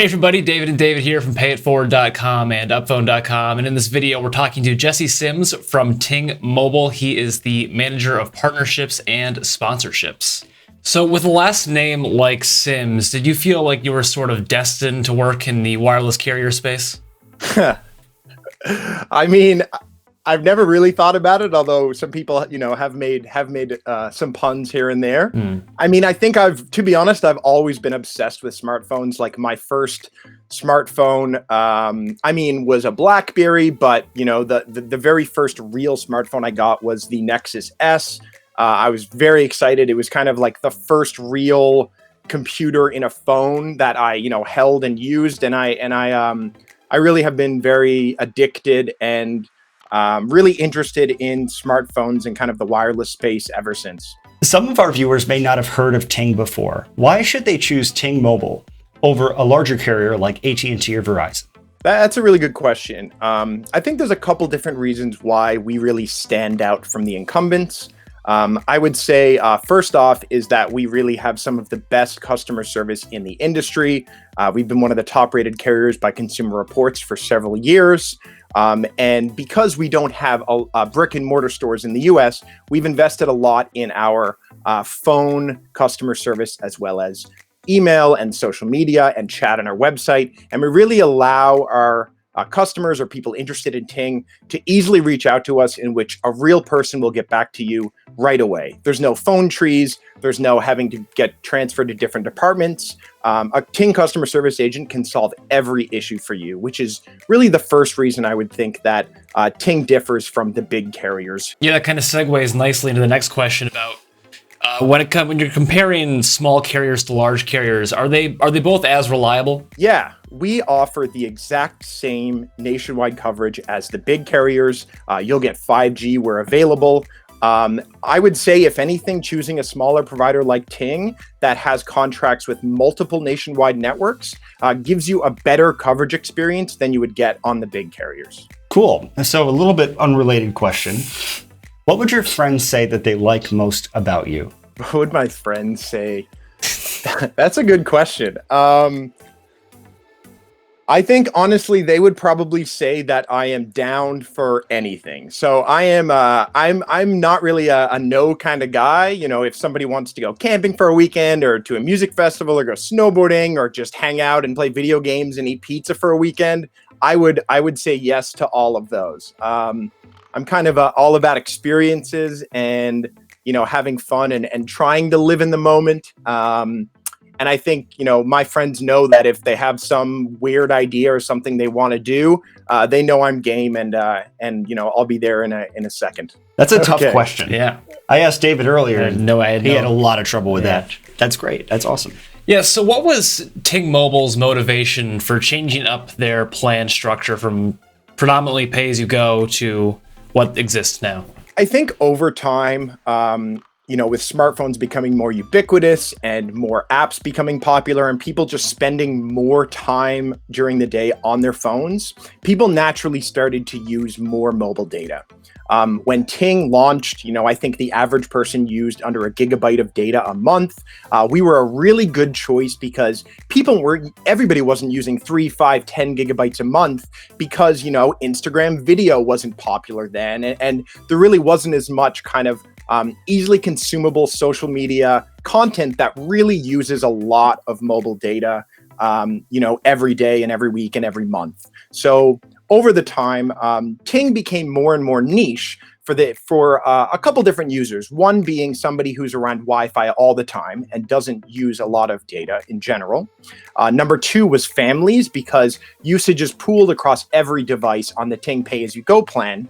Hey everybody, David and David here from Payette.com and Upphone.com. And in this video, we're talking to Jesse Sims from Ting Mobile. He is the manager of partnerships and sponsorships. So with a last name like Sims, did you feel like you were sort of destined to work in the wireless carrier space? I mean, I've never really thought about it, although some people, have made some puns here and there. I mean, I think to be honest, I've always been obsessed with smartphones. Like my first smartphone, was a BlackBerry, but the very first real smartphone I got was the Nexus S. I was very excited. It was kind of like the first real computer in a phone that I, held and used, and I really have been very addicted and really interested in smartphones and kind of the wireless space ever since. Some of our viewers may not have heard of Ting before. Why should they choose Ting Mobile over a larger carrier like AT&T or Verizon? That's a really good question. I think there's a couple different reasons why we really stand out from the incumbents. I would say, first off, is that we really have some of the best customer service in the industry. We've been one of the top rated carriers by Consumer Reports for several years. And because we don't have brick and mortar stores in the US, we've invested a lot in our phone customer service, as well as email and social media and chat on our website. And we really allow our customers or people interested in Ting to easily reach out to us, in which a real person will get back to you right away. There's no phone trees. There's no having to get transferred to different departments. A Ting customer service agent can solve every issue for you, which is really the first reason I would think that Ting differs from the big carriers. Yeah, that kind of segues nicely into the next question about when you're comparing small carriers to large carriers, are they both as reliable? Yeah, we offer the exact same nationwide coverage as the big carriers. You'll get 5G where available. I would say, if anything, choosing a smaller provider like Ting that has contracts with multiple nationwide networks gives you a better coverage experience than you would get on the big carriers. Cool. So a little bit unrelated question. What would your friends say that they like most about you? What would my friends say? That's a good question. I think honestly, they would probably say that I am down for anything. So I am, I'm not really a no kind of guy. If somebody wants to go camping for a weekend, or to a music festival, or go snowboarding, or just hang out and play video games and eat pizza for a weekend, I would say yes to all of those. I'm kind of all about experiences and, having fun and trying to live in the moment. And I think, my friends know that if they have some weird idea or something they want to do, they know I'm game, and I'll be there in a second. That's a tough question. Yeah. I asked David earlier, I had he had a lot of trouble with that. That's great. That's awesome. Yeah, so what was Ting Mobile's motivation for changing up their plan structure from predominantly pay-as-you-go to what exists now? I think over time, with smartphones becoming more ubiquitous and more apps becoming popular and people just spending more time during the day on their phones, people naturally started to use more mobile data. When Ting launched, I think the average person used under a gigabyte of data a month. We were a really good choice because everybody wasn't using 3, 5, 10 gigabytes a month because, Instagram video wasn't popular then. And there really wasn't as much kind of easily consumable social media content that really uses a lot of mobile data, every day and every week and every month. So over the time, Ting became more and more niche for a couple different users. One being somebody who's around Wi-Fi all the time and doesn't use a lot of data in general. Number two was families, because usage is pooled across every device on the Ting pay-as-you-go plan.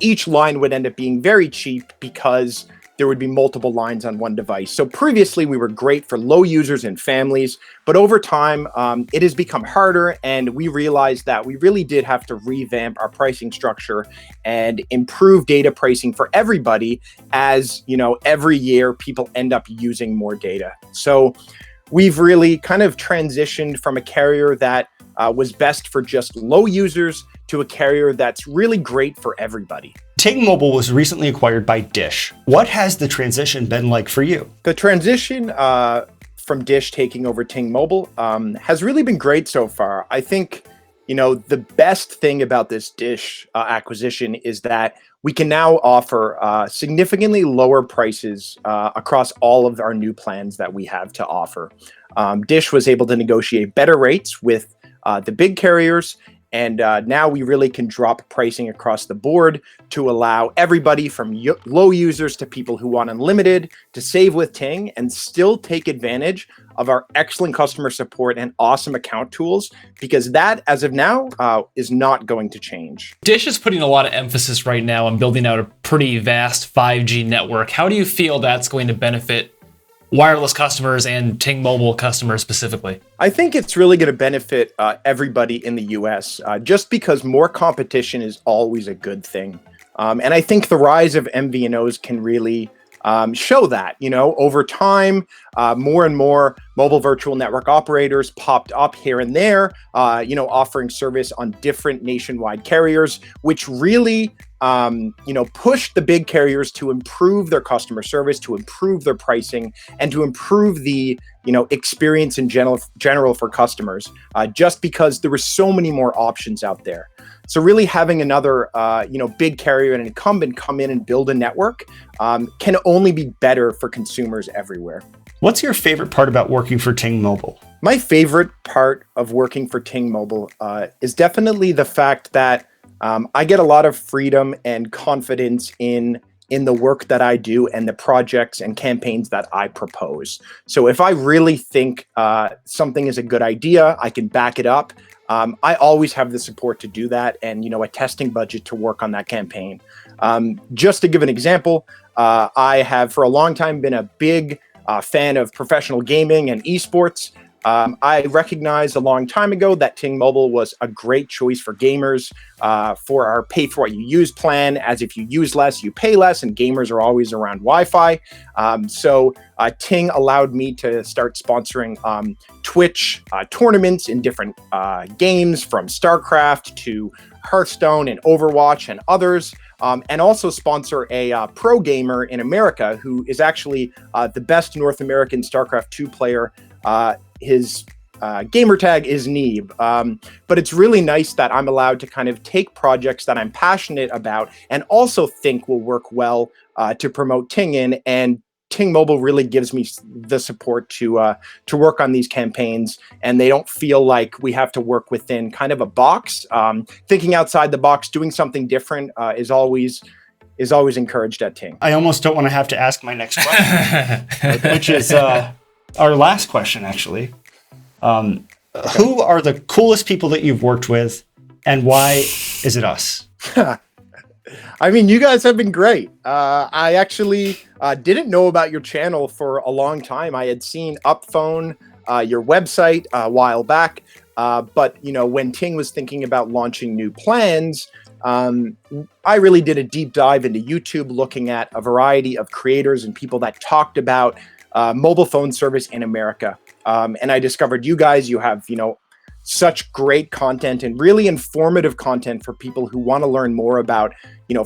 Each line would end up being very cheap because there would be multiple lines on one device. So previously we were great for low users and families, but over time it has become harder, and we realized that we really did have to revamp our pricing structure and improve data pricing for everybody, as every year people end up using more data. So we've really kind of transitioned from a carrier that was best for just low users to a carrier that's really great for everybody. Ting Mobile was recently acquired by Dish. What has the transition been like for you? The transition from Dish taking over Ting Mobile has really been great so far. I think, the best thing about this Dish acquisition is that we can now offer significantly lower prices across all of our new plans that we have to offer. Dish was able to negotiate better rates with the big carriers, and now we really can drop pricing across the board to allow everybody from low users to people who want unlimited to save with Ting and still take advantage of our excellent customer support and awesome account tools, because that, as of now, is not going to change. Dish is putting a lot of emphasis right now on building out a pretty vast 5G network. How do you feel that's going to benefit wireless customers and Ting Mobile customers specifically? I think it's really going to benefit everybody in the US, just because more competition is always a good thing. And I think the rise of MVNOs can really show that. Over time, more and more mobile virtual network operators popped up here and there, offering service on different nationwide carriers, which really pushed the big carriers to improve their customer service, to improve their pricing, and to improve the experience in general for customers, just because there were so many more options out there. So really having another big carrier and an incumbent come in and build a network can only be better for consumers everywhere. What's your favorite part about working for Ting Mobile? My favorite part of working for Ting Mobile is definitely the fact that I get a lot of freedom and confidence in the work that I do and the projects and campaigns that I propose. So if I really think something is a good idea, I can back it up. I always have the support to do that, and a testing budget to work on that campaign. Just to give an example, I have for a long time been a big fan of professional gaming and esports. I recognized a long time ago that Ting Mobile was a great choice for gamers for our pay for what you use plan, as if you use less, you pay less, and gamers are always around Wi-Fi. So Ting allowed me to start sponsoring Twitch tournaments in different games, from StarCraft to Hearthstone and Overwatch and others. And also sponsor a pro gamer in America who is actually the best North American StarCraft 2 player. His gamer tag is Neeb. But it's really nice that I'm allowed to kind of take projects that I'm passionate about and also think will work well to promote Ting in. And Ting Mobile really gives me the support to work on these campaigns, and they don't feel like we have to work within kind of a box. Thinking outside the box, doing something different is always encouraged at Ting. I almost don't want to have to ask my next question, which is our last question, actually. Who are the coolest people that you've worked with, and why is it us? I mean, you guys have been great. I actually didn't know about your channel for a long time. I had seen Upphone, your website, a while back. But, when Ting was thinking about launching new plans, I really did a deep dive into YouTube, looking at a variety of creators and people that talked about mobile phone service in America. And I discovered you guys. You have, such great content and really informative content for people who want to learn more about,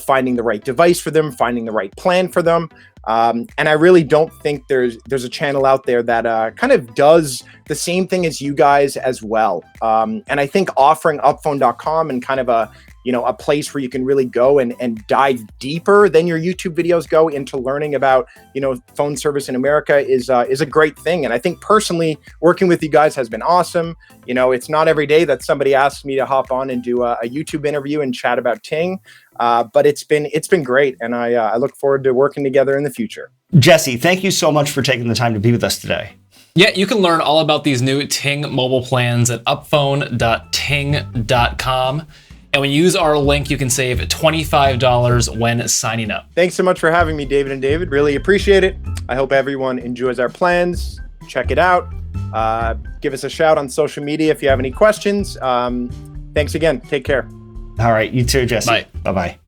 finding the right device for them, finding the right plan for them. And I really don't think there's a channel out there that kind of does the same thing as you guys as well. And I think offering upphone.com and kind of a place where you can really go and dive deeper than your YouTube videos go into learning about, phone service in America is a great thing. And I think personally, working with you guys has been awesome. It's not every day that somebody asks me to hop on and do a YouTube interview and chat about Ting. But it's been great. And I look forward to working together in the future. Jesse, thank you so much for taking the time to be with us today. Yeah, you can learn all about these new Ting mobile plans at upphone.ting.com. And when you use our link, you can save $25 when signing up. Thanks so much for having me, David and David. Really appreciate it. I hope everyone enjoys our plans. Check it out. Give us a shout on social media if you have any questions. Thanks again. Take care. All right. You too, Jesse. Bye. Bye-bye.